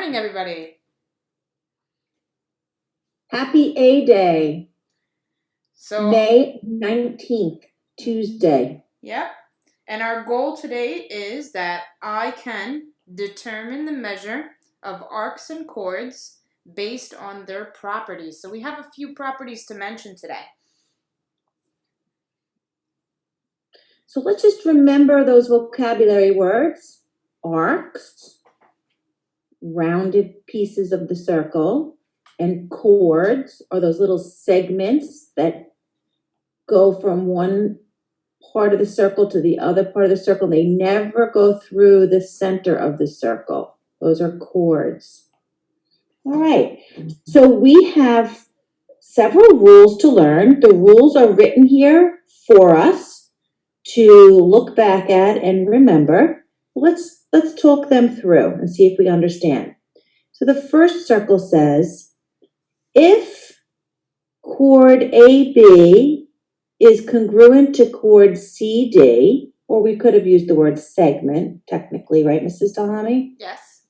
Morning, everybody. Happy A Day. So May 19th, Tuesday. Yep. And our goal today is that I can determine the measure of arcs and chords based on their properties. So we have a few properties to mention today. So let's just remember those vocabulary words. Arcs, rounded pieces of the circle, and chords are those little segments that go from one part of the circle to the other part of the circle. They never go through the center of the circle. Those are chords. All right, so we have several rules to learn. The rules are written here for us to look back at and remember. Let's talk them through and see if we understand. So the first circle says, if chord AB is congruent to chord CD, or we could have used the word segment, technically, right, Mrs. Talhami? Yes.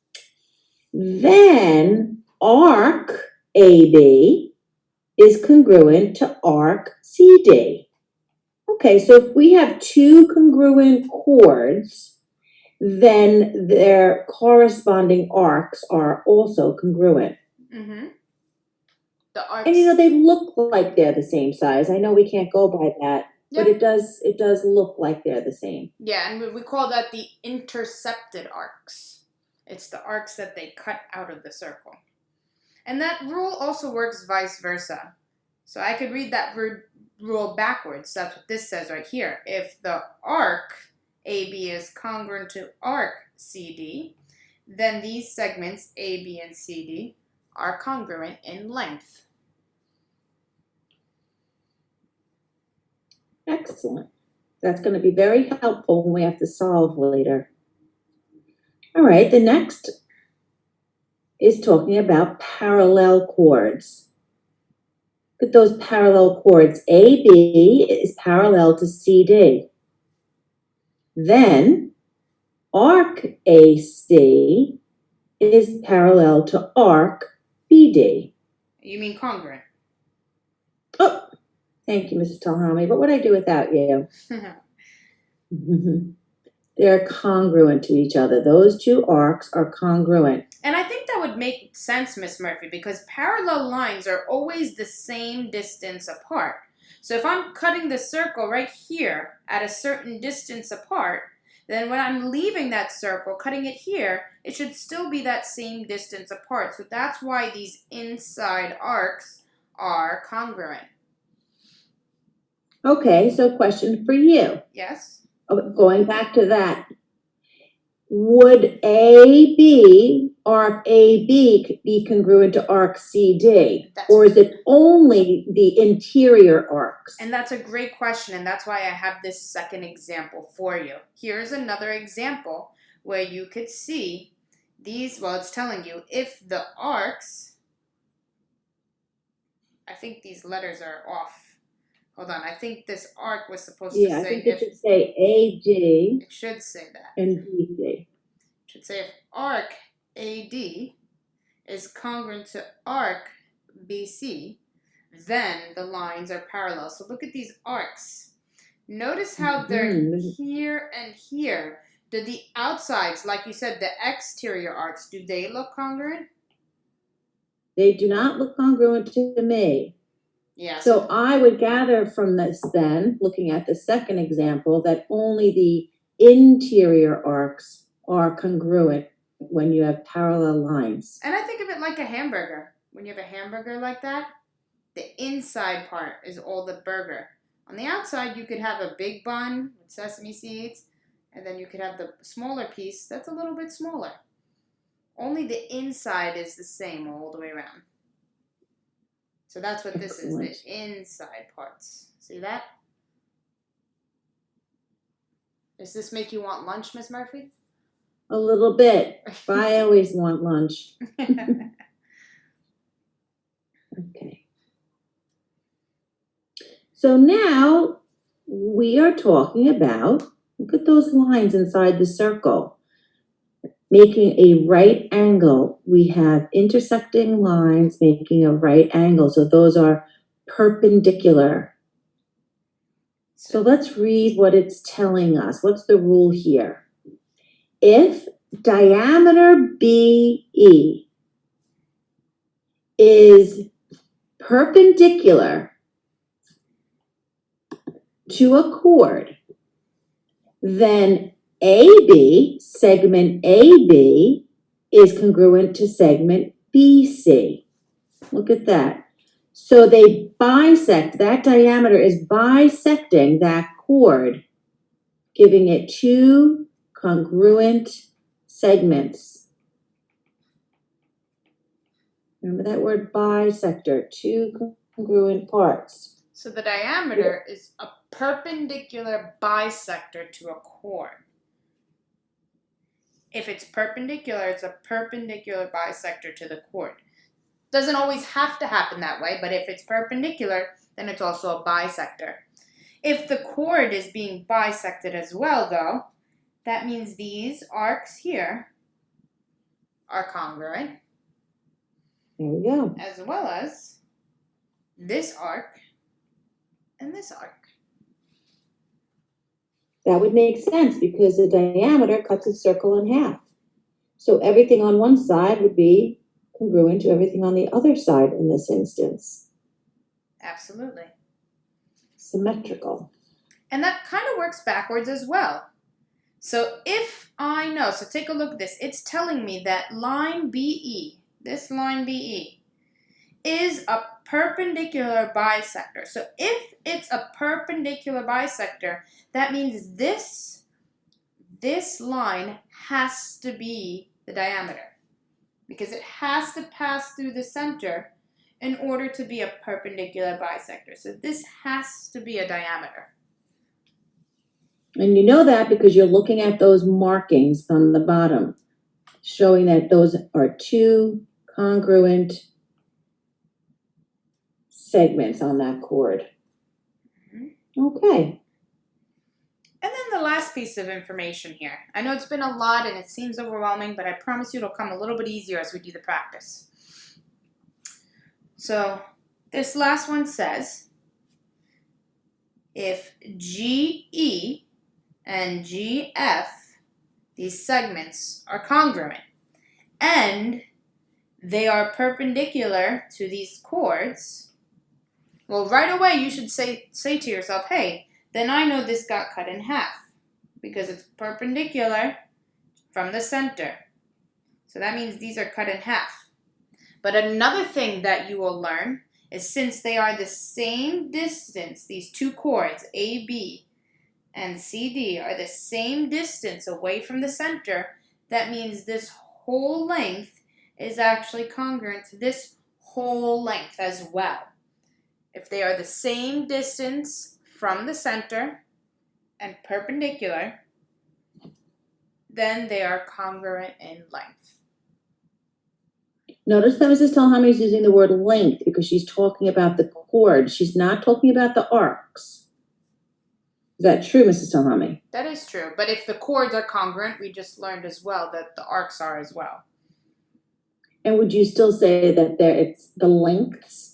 Then arc AB is congruent to arc CD. Okay, so if we have two congruent chords, then their corresponding arcs are also congruent. Mm-hmm. The arcs. And they look like they're the same size. I know we can't go by that, Yep. but it does look like they're the same. Yeah, and we call that the intercepted arcs. It's the arcs that they cut out of the circle. And that rule also works vice versa. So I could read that rule backwards. That's what this says right here. If the arc AB is congruent to arc CD, then these segments AB and CD are congruent in length. Excellent. That's going to be very helpful when we have to solve later. All right, the next is talking about parallel chords. Look at those parallel chords. AB is parallel to CD. Then arc AC is parallel to arc BD. You mean congruent? Oh, thank you, Mrs. Talhami. What would I do without you? They're congruent to each other. Those two arcs are congruent. And I think that would make sense, Miss Murphy, because parallel lines are always the same distance apart. So if I'm cutting the circle right here at a certain distance apart, then when I'm leaving that circle, cutting it here, it should still be that same distance apart. So that's why these inside arcs are congruent. Okay, so question for you. Yes? Going back to that, would AB, arc AB, be congruent to arc CD? Or is it only the interior arcs? And that's a great question, and that's why I have this second example for you. Here's another example where you could see these, well, it's telling you if the arcs, I think these letters are off. Hold on, I think this arc was supposed to say... Yeah, I think it should say AD. It should say that. And BD. It should say if arc AD is congruent to arc BC, then the lines are parallel. So look at these arcs. Notice how they're here and here. Do the outsides, like you said, the exterior arcs, do they look congruent? They do not look congruent to me. Yeah. So I would gather from this then, looking at the second example, that only the interior arcs are congruent when you have parallel lines. And I think of it like a hamburger. When you have a hamburger like that, the inside part is all the burger. On the outside, you could have a big bun with sesame seeds, and then you could have the smaller piece that's a little bit smaller. Only the inside is the same all the way around. So that's what this is, the inside parts. See that? Does this make you want lunch, Miss Murphy? A little bit. But I always want lunch. Okay. So now we are talking about, look at those lines inside the circle. making a right angle. We have intersecting lines making a right angle. So those are perpendicular. So let's read what it's telling us. What's the rule here? If diameter BE is perpendicular to a chord, then AB, segment AB, is congruent to segment BC. Look at that. So they bisect, that diameter is bisecting that chord, giving it two congruent segments. Remember that word bisector, two congruent parts. So the diameter is a perpendicular bisector to a chord. If it's perpendicular, it's a perpendicular bisector to the chord. Doesn't always have to happen that way, but if it's perpendicular, then it's also a bisector. If the chord is being bisected as well, though, that means these arcs here are congruent. There we go. As well as this arc and this arc. That would make sense because the diameter cuts a circle in half. So everything on one side would be congruent to everything on the other side in this instance. Absolutely. Symmetrical. And that kind of works backwards as well. So if I know, so take a look at this. It's telling me that line BE, this line BE, is a perpendicular bisector. So if it's a perpendicular bisector, that means this line has to be the diameter, because it has to pass through the center in order to be a perpendicular bisector. So this has to be a diameter. And you know that because you're looking at those markings on the bottom, showing that those are two congruent segments on that chord. Okay. And then the last piece of information here. I know it's been a lot and it seems overwhelming, but I promise you it'll come a little bit easier as we do the practice. So this last one says, if GE and GF, these segments, are congruent, and they are perpendicular to these chords, well, right away you should say to yourself, hey, then I know this got cut in half because it's perpendicular from the center. So that means these are cut in half. But another thing that you will learn is since they are the same distance, these two chords, AB and CD, are the same distance away from the center, that means this whole length is actually congruent to this whole length as well. If they are the same distance from the center and perpendicular, then they are congruent in length. Notice that Mrs. Talhami is using the word length because she's talking about the chord. She's not talking about the arcs. Is that true, Mrs. Talhami? That is true. But if the chords are congruent, we just learned as well that the arcs are as well. And would you still say that it's the lengths?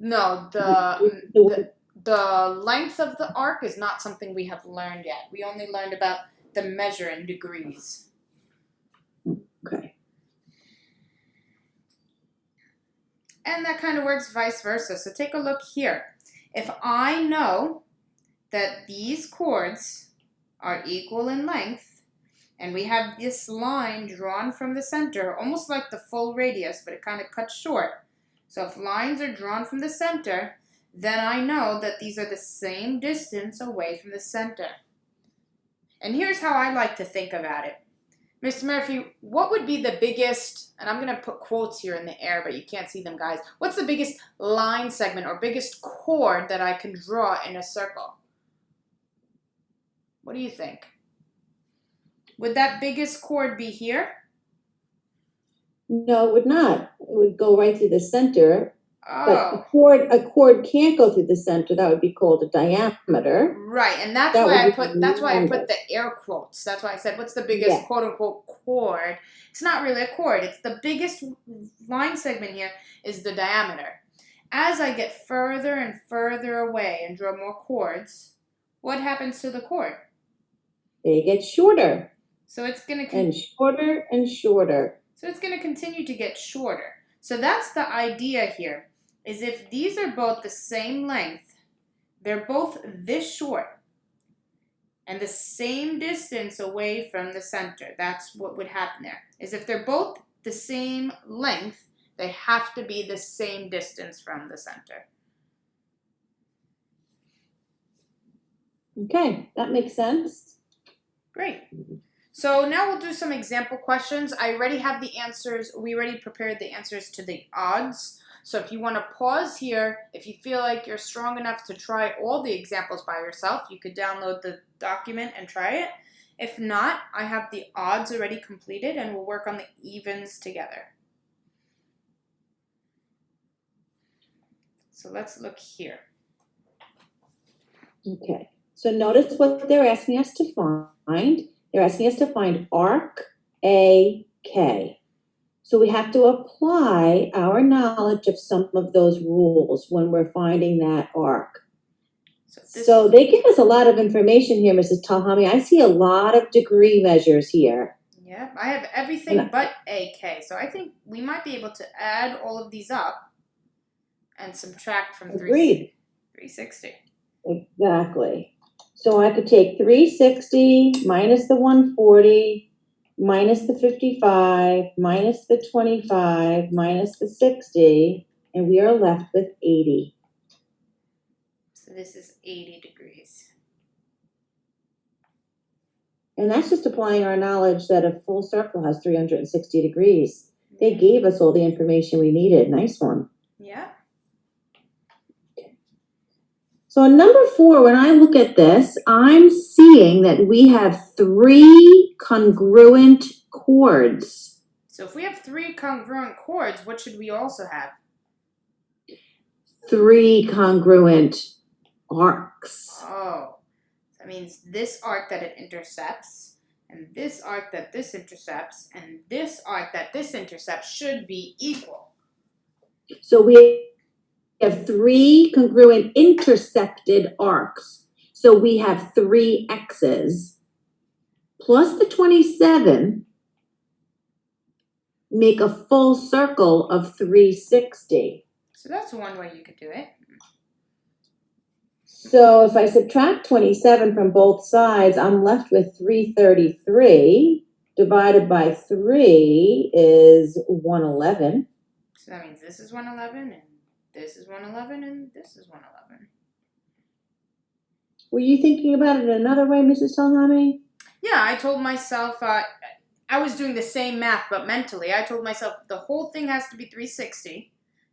No, the length of the arc is not something we have learned yet. We only learned about the measure in degrees. Okay. And that kind of works vice versa. So take a look here. If I know that these chords are equal in length, and we have this line drawn from the center, almost like the full radius, but it kind of cuts short. So if lines are drawn from the center, then I know that these are the same distance away from the center. And here's how I like to think about it. Mr. Murphy, what would be the biggest, and I'm going to put quotes here in the air, but you can't see them, guys. What's the biggest line segment or biggest chord that I can draw in a circle? What do you think? Would that biggest chord be here? No, it would not. It would go right through the center But Oh, a chord can't go through the center. That would be called a diameter. right. And that's That why would I be put longest. the air quotes. That's why I said what's the biggest Yeah. quote unquote chord? It's not really a chord. It's the biggest line segment here is the diameter. As I get further and further away and draw more chords, what happens to the chord? They get shorter So it's going to and shorter and shorter. So it's going to continue to get shorter. So that's the idea here, is if these are both the same length, they're both this short, and the same distance away from the center. That's what would happen there, is if they're both the same length, they have to be the same distance from the center. Okay, that makes sense. Great. So now we'll do some example questions. I already have the answers. We already prepared the answers to the odds. So if you want to pause here, if you feel like you're strong enough to try all the examples by yourself, you could download the document and try it. If not, I have the odds already completed and we'll work on the evens together. So let's look here. Okay, so notice what they're asking us to find. They're asking us to find arc AK. So we have to apply our knowledge of some of those rules when we're finding that arc. So they give us a lot of information here, Mrs. Talhami. I see a lot of degree measures here. Yeah, I have everything but AK. So I think we might be able to add all of these up and subtract from 360. Exactly. So I could take 360 minus the 140, minus the 55, minus the 25, minus the 60, and we are left with 80. So this is 80 degrees. And that's just applying our knowledge that a full circle has 360 degrees. They gave us all the information we needed. Nice one. Yeah. So in number 4, when I look at this, I'm seeing that we have 3 congruent chords. So if we have 3 congruent chords, what should we also have? 3 congruent arcs. Oh, that means this arc that it intercepts, and this arc that this intercepts, and this arc that this intercepts should be equal. So we have 3 congruent intercepted arcs. So we have 3 x's plus the 27 make a full circle of 360. So that's one way you could do it. So if I subtract 27 from both sides, I'm left with 333 divided by 3 is 111. So that means this is 111, and this is 111, and this is 111. Were you thinking about it another way, Mrs. Talhami? Yeah, I told myself, I was doing the same math, but mentally. I told myself the whole thing has to be 360.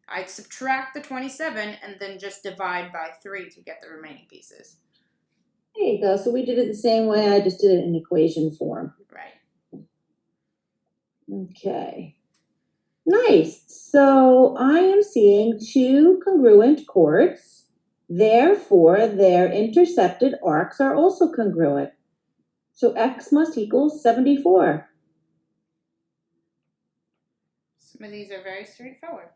I'd subtract the 27 and then just divide by 3 to get the remaining pieces. There you go. So we did it the same way. I just did it in equation form. Right. Okay. Nice. So I am seeing 2 congruent chords. Therefore, their intercepted arcs are also congruent. So x must equal 74. Some of these are very straightforward.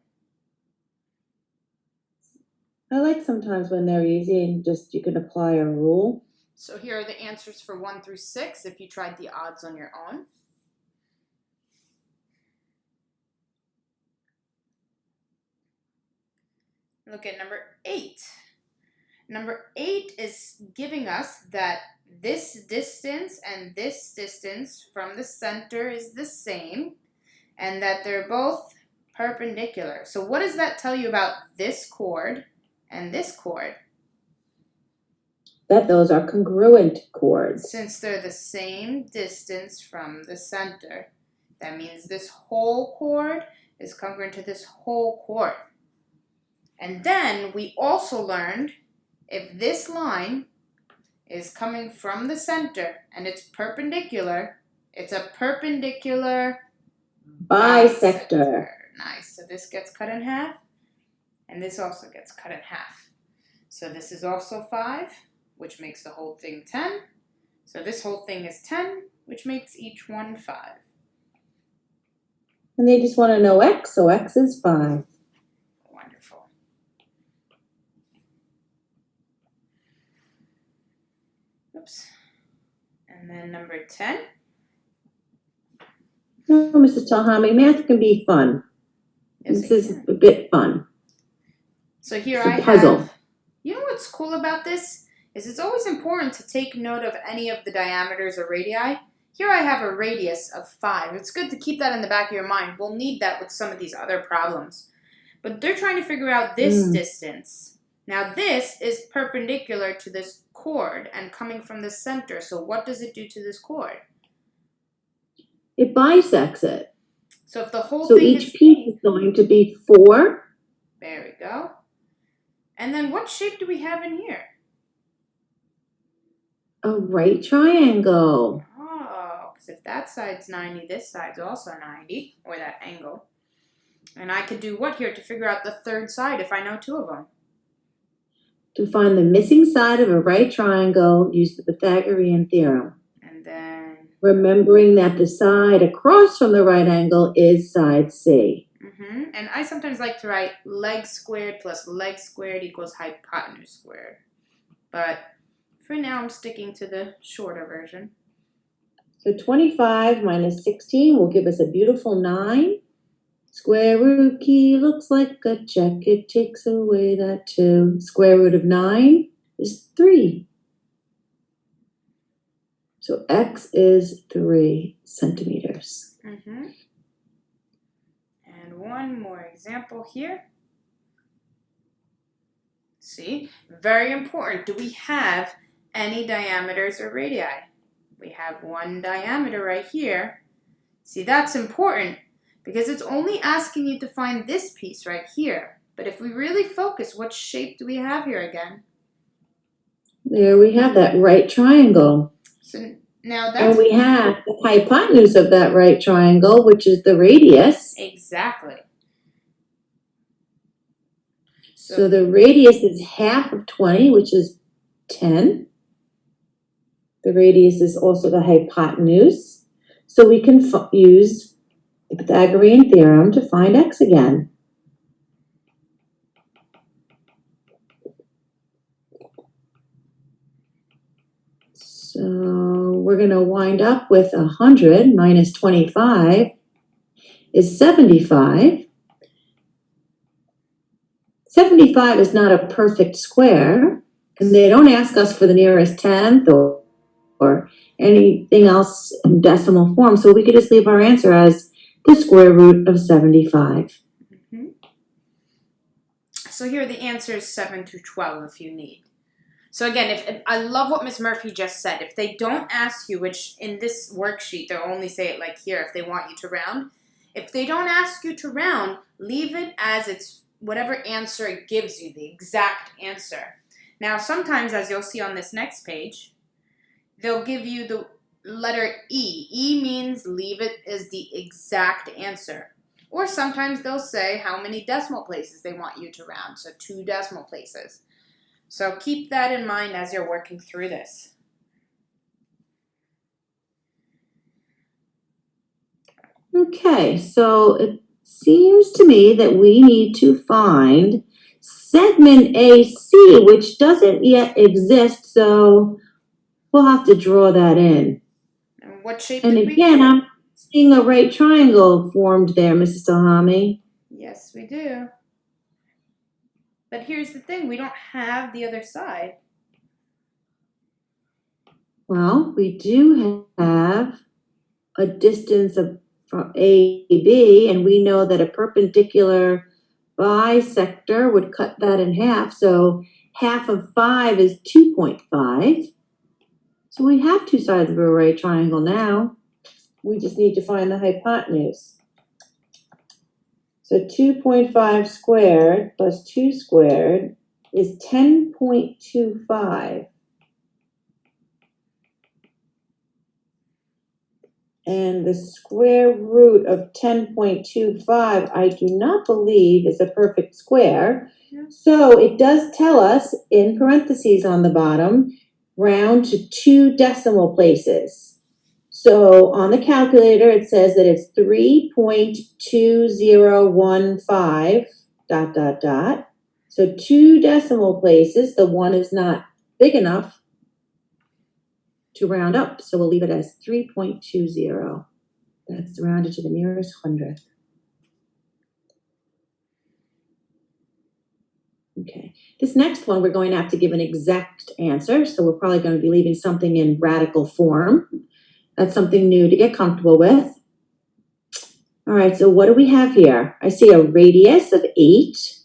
I like sometimes when they're easy and just you can apply a rule. So here are the answers for 1 through 6 if you tried the odds on your own. Look at number 8. Number 8 is giving us that this distance and this distance from the center is the same and that they're both perpendicular. So what does that tell you about this chord and this chord? That those are congruent chords. Since they're the same distance from the center, that means this whole chord is congruent to this whole chord. And then we also learned if this line is coming from the center and it's perpendicular, it's a perpendicular bisector. Nice. So this gets cut in half And this also gets cut in half. So this is also 5, which makes the whole thing 10. So this whole thing is 10, which makes each one 5. And they just want to know x, so x is 5. Wonderful. Oops. And then number 10. Oh, Mrs. Talhami, math can be fun. Yes, this is a bit fun. So here it's a I puzzle. have, you know what's cool about this? Is it's always important to take note of any of the diameters or radii. Here I have a radius of 5. It's good to keep that in the back of your mind. We'll need that with some of these other problems. But they're trying to figure out this distance. Now this is perpendicular to this chord and coming from the center. So what does it do to this chord? It bisects it. So if the whole so thing each is... piece is going to be 4. There we go. And then what shape do we have in here? A right triangle. Oh, because if that side's 90, this side's also 90, or that angle. And I could do what here to figure out the third side if I know 2 of them? To find the missing side of a right triangle, use the Pythagorean theorem. And then... remembering that the side across from the right angle is side C. And I sometimes like to write leg squared plus leg squared equals hypotenuse squared. But for now, I'm sticking to the shorter version. So 25 minus 16 will give us a beautiful 9. Square root key looks like a check. It takes away that 2. Square root of 9 is 3. So x is 3 centimeters. And one more example here. See, very important. Do we have any diameters or radii? We have one diameter right here. See, that's important because it's only asking you to find this piece right here. But if we really focus, what shape do we have here again? There we have that right triangle. So now that's... and we have the hypotenuse of that right triangle, which is the radius. Exactly. So the radius is half of 20, which is 10. The radius is also the hypotenuse. So we can use the Pythagorean theorem to find x again. So we're going to wind up with 100 minus 25 is 75. 75 is not a perfect square, and they don't ask us for the nearest tenth or anything else in decimal form, so we could just leave our answer as the square root of 75. So here the answer is 7 through 12 if you need. So again, if I love what Ms. Murphy just said. If they don't ask you, which in this worksheet, they'll only say it like here if they want you to round. If they don't ask you to round, leave it as it's whatever answer it gives you, the exact answer. Now, sometimes, as you'll see on this next page, they'll give you the letter E. E means leave it as the exact answer. Or sometimes they'll say how many decimal places they want you to round, so 2 decimal places. So keep that in mind as you're working through this. Okay, so it seems to me that we need to find segment AC, which doesn't yet exist, so we'll have to draw that in. And what shape And did we again, do? I'm seeing a right triangle formed there, Mrs. Talhami. Yes, we do. But here's the thing, we don't have the other side. Well, we do have a distance of from AB, and we know that a perpendicular bisector would cut that in half, so half of 5 is 2.5. So we have 2 sides of a right triangle now. We just need to find the hypotenuse. So 2.5 squared plus 2 squared is 10.25. And the square root of 10.25, I do not believe is a perfect square. So it does tell us in parentheses on the bottom, round to 2 decimal places. So on the calculator, it says that it's 3.2015 ... So 2 decimal places. The 1 is not big enough to round up, so we'll leave it as 3.20. That's rounded to the nearest hundredth. Okay, this next one, we're going to have to give an exact answer, so we're probably going to be leaving something in radical form. That's something new to get comfortable with. All right, so what do we have here? I see a radius of 8.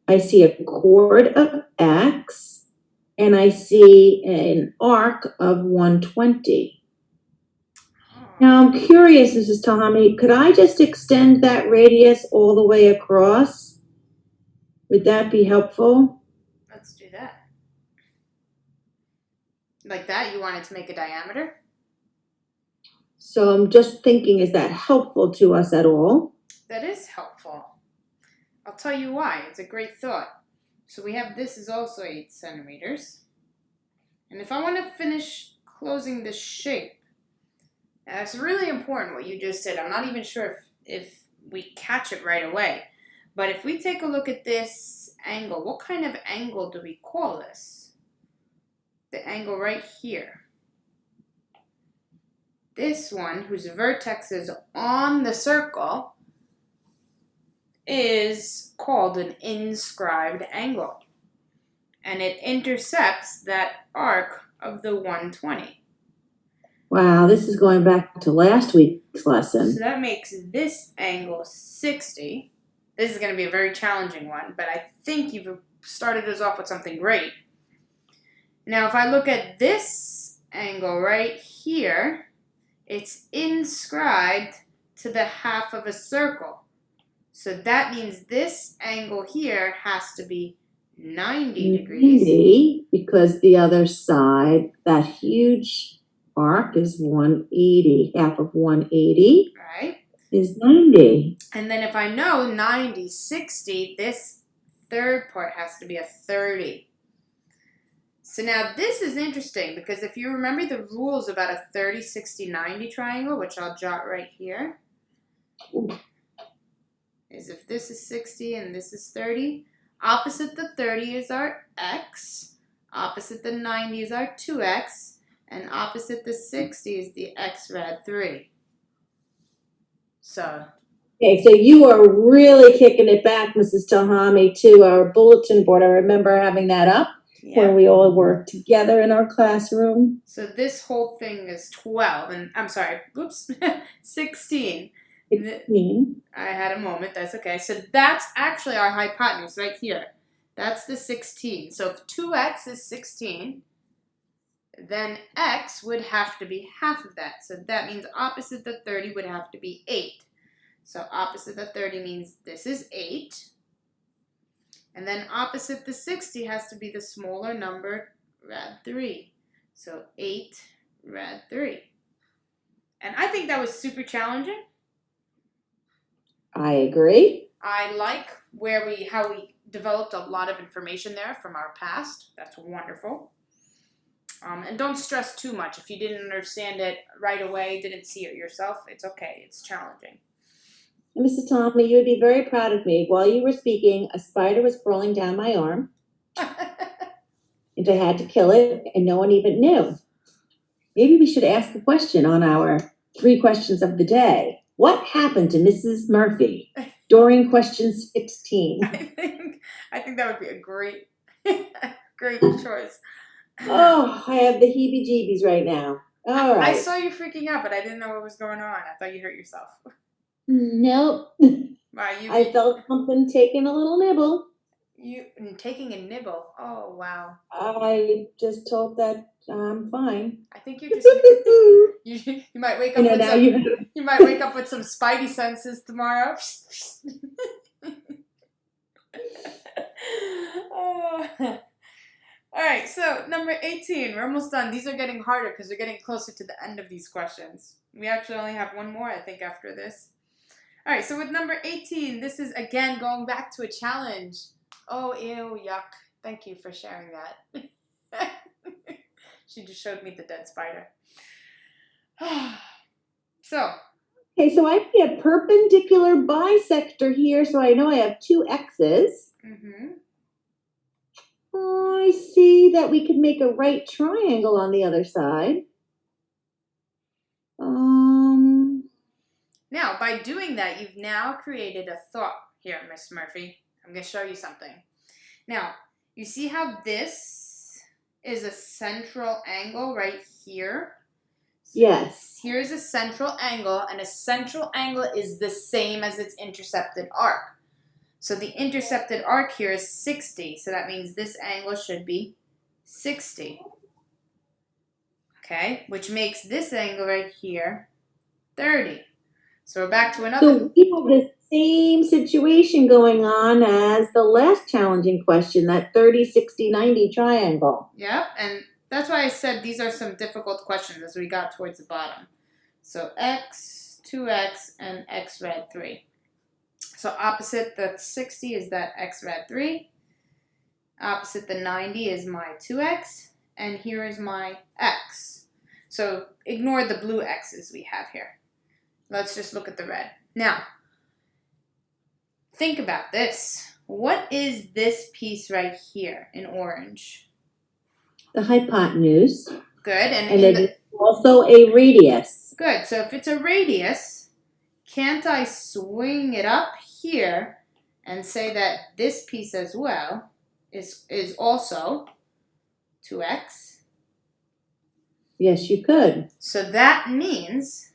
I see a chord of x, and I see an arc of 120. Now I'm curious, Mrs. Talhami, could I just extend that radius all the way across? Would that be helpful? Let's do that. Like that? You want it to make a diameter? So I'm just thinking, is that helpful to us at all? That is helpful. I'll tell you why. It's a great thought. So we have this is also 8 centimeters. And if I want to finish closing this shape, that's really important what you just said. I'm not even sure if we catch it right away. But if we take a look at this angle, what kind of angle do we call this? The angle right here. This one, whose vertex is on the circle, is called an inscribed angle. And it intercepts that arc of the 120. Wow, this is going back to last week's lesson. So that makes this angle 60. This is going to be a very challenging one, but I think you've started us off with something great. Now, if I look at this angle right here, it's inscribed to the half of a circle. So that means this angle here has to be 90 degrees. 90, because the other side, that huge arc is 180. Half of 180 is 90. And then if I know 90, 60, this third part has to be a 30. So now this is interesting because if you remember the rules about a 30, 60, 90 triangle, which I'll jot right here, is if this is 60 and this is 30, opposite the 30 is our x, opposite the 90 is our 2x, and opposite the 60 is the x rad 3. So. Okay, so you are really kicking it back, Mrs. Talhami, to our bulletin board. I remember having that up when we all worked together in our classroom. So this whole thing is 12, and I'm sorry, oops, 16. 16. I had a moment, that's okay. So that's actually our hypotenuse right here. That's the 16. So if 2x is 16, then x would have to be half of that. So that means opposite the 30 would have to be 8. So opposite the 30 means this is 8. And then opposite the 60 has to be the smaller number, rad 3. So 8 rad 3. And I think that was super challenging. I agree. I like how we developed a lot of information there from our past. That's wonderful. And don't stress too much. If you didn't understand it right away, didn't see it yourself, it's okay. It's challenging. Mrs. Talhami, you would be very proud of me. While you were speaking, a spider was crawling down my arm, and I had to kill it, and no one even knew. Maybe we should ask a question on our 3 questions of the day. What happened to Mrs. Murphy during question 16? I think that would be a great choice. Oh, I have the heebie-jeebies right now. All right. I saw you freaking out, but I didn't know what was going on. I thought you hurt yourself. Nope. Wow, I felt something taking a little nibble. You taking a nibble? Oh, wow. I just told that I'm fine. I think you're just you might wake up you might wake up with some spidey senses tomorrow. Oh. All right, so number 18, we're almost done. These are getting harder because we're getting closer to the end of these questions. We actually only have one more, I think, after this. All right, so with number 18, this is, again, going back to a challenge. Oh, ew, yuck. Thank you for sharing that. She just showed me the dead spider. So. Okay, so I see a perpendicular bisector here, so I know I have two x's. Mm-hmm. I see that we could make a right triangle on the other side. Now, by doing that, you've now created a thought here, Miss Murphy. I'm going to show you something. Now, you see how this is a central angle right here? So yes. Here's a central angle, and a central angle is the same as its intercepted arc. So the intercepted arc here is 60, so that means this angle should be 60. Okay, which makes this angle right here 30. So we're back to another. So we have the same situation going on as the last challenging question, that 30, 60, 90 triangle. Yep, and that's why I said these are some difficult questions as we got towards the bottom. So x, 2x, and x rad 3. So opposite the 60 is that x rad 3. Opposite the 90 is my 2x. And here is my x. So ignore the blue x's we have here. Let's just look at the red. Now, think about this. What is this piece right here in orange? The hypotenuse. Good. And it is also a radius. Good. So if it's a radius, can't I swing it up here and say that this piece as well is also 2x? Yes, you could. So that means,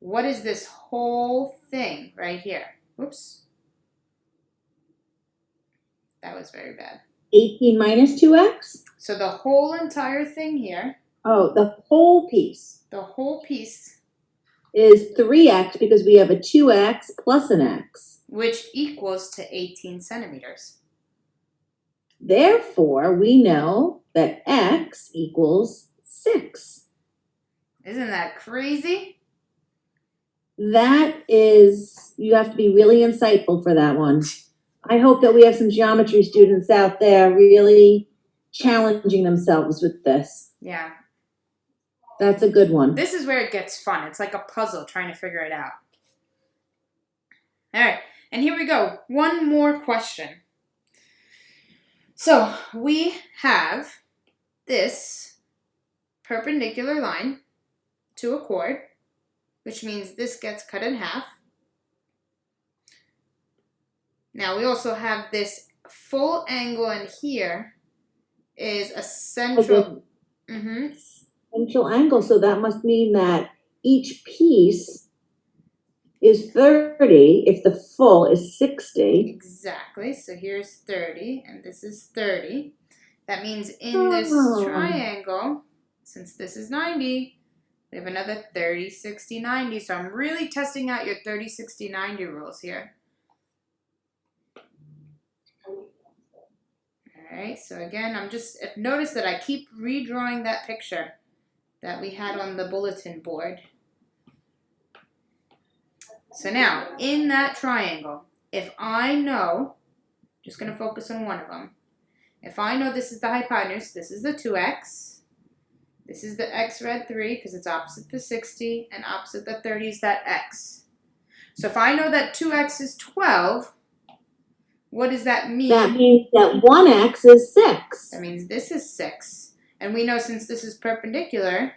what is this whole thing right here? Whoops. That was very bad. 18 minus 2x? So the whole entire thing here. Oh, the whole piece. The whole piece. Is 3x because we have a 2x plus an x. Which equals to 18 centimeters. Therefore, we know that x equals 6. Isn't that crazy? That is, you have to be really insightful for that one. I hope that we have some geometry students out there really challenging themselves with this. Yeah. That's a good one. This is where it gets fun. It's like a puzzle trying to figure it out. All right, and here we go. One more question. So we have this perpendicular line to a chord, which means this gets cut in half. Now we also have this full angle in here is a central. Central angle, so that must mean that each piece is 30 if the full is 60. Exactly. So here's 30 and this is 30. That means in this triangle, since this is 90, we have another 30, 60, 90. So I'm really testing out your 30, 60, 90 rules here. All right. So again, notice that I keep redrawing that picture that we had on the bulletin board. So now, in that triangle, if I know, just going to focus on one of them. If I know this is the hypotenuse, this is the 2x, this is the x rad 3 because it's opposite the 60, and opposite the 30 is that x. So if I know that 2x is 12, what does that mean? That means that 1x is 6. That means this is 6. And we know since this is perpendicular,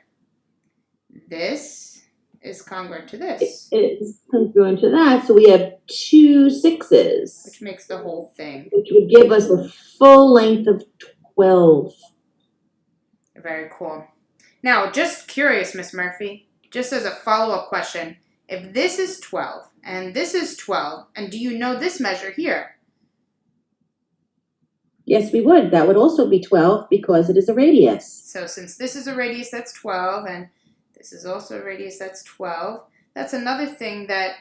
this is congruent to this. It is congruent to that, so we have 2 6s. Which makes the whole thing. Which would give us a full length of 12. Very cool. Now, just curious, Miss Murphy, just as a follow-up question, if this is 12, and this is 12, and do you know this measure here? Yes, we would. That would also be 12 because it is a radius. So since this is a radius, that's 12, and this is also a radius, that's 12. That's another thing that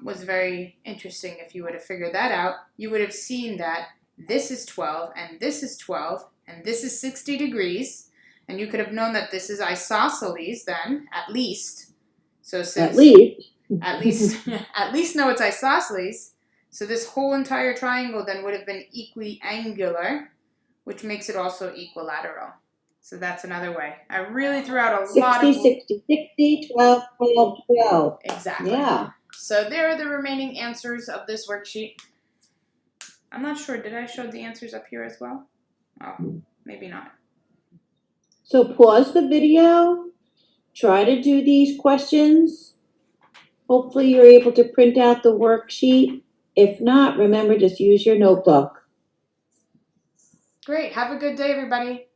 was very interesting. If you would have figured that out, you would have seen that this is 12, and this is 12, and this is 60 degrees, and you could have known that this is isosceles then, at least. So since at least know it's isosceles. So this whole entire triangle then would have been equiangular, which makes it also equilateral. So that's another way. I really threw out a lot of... 60, 60, 12, 12, 12. Exactly. Yeah. So there are the remaining answers of this worksheet. I'm not sure. Did I show the answers up here as well? Oh, maybe not. So pause the video. Try to do these questions. Hopefully you're able to print out the worksheet. If not, remember, just use your notebook. Great. Have a good day, everybody.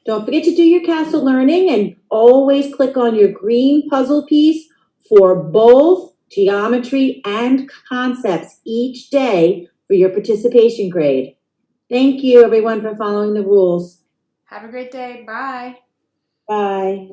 Don't forget to do your castle learning and always click on your green puzzle piece for both geometry and concepts each day for your participation grade. Thank you, everyone, for following the rules. Have a great day. Bye. Bye.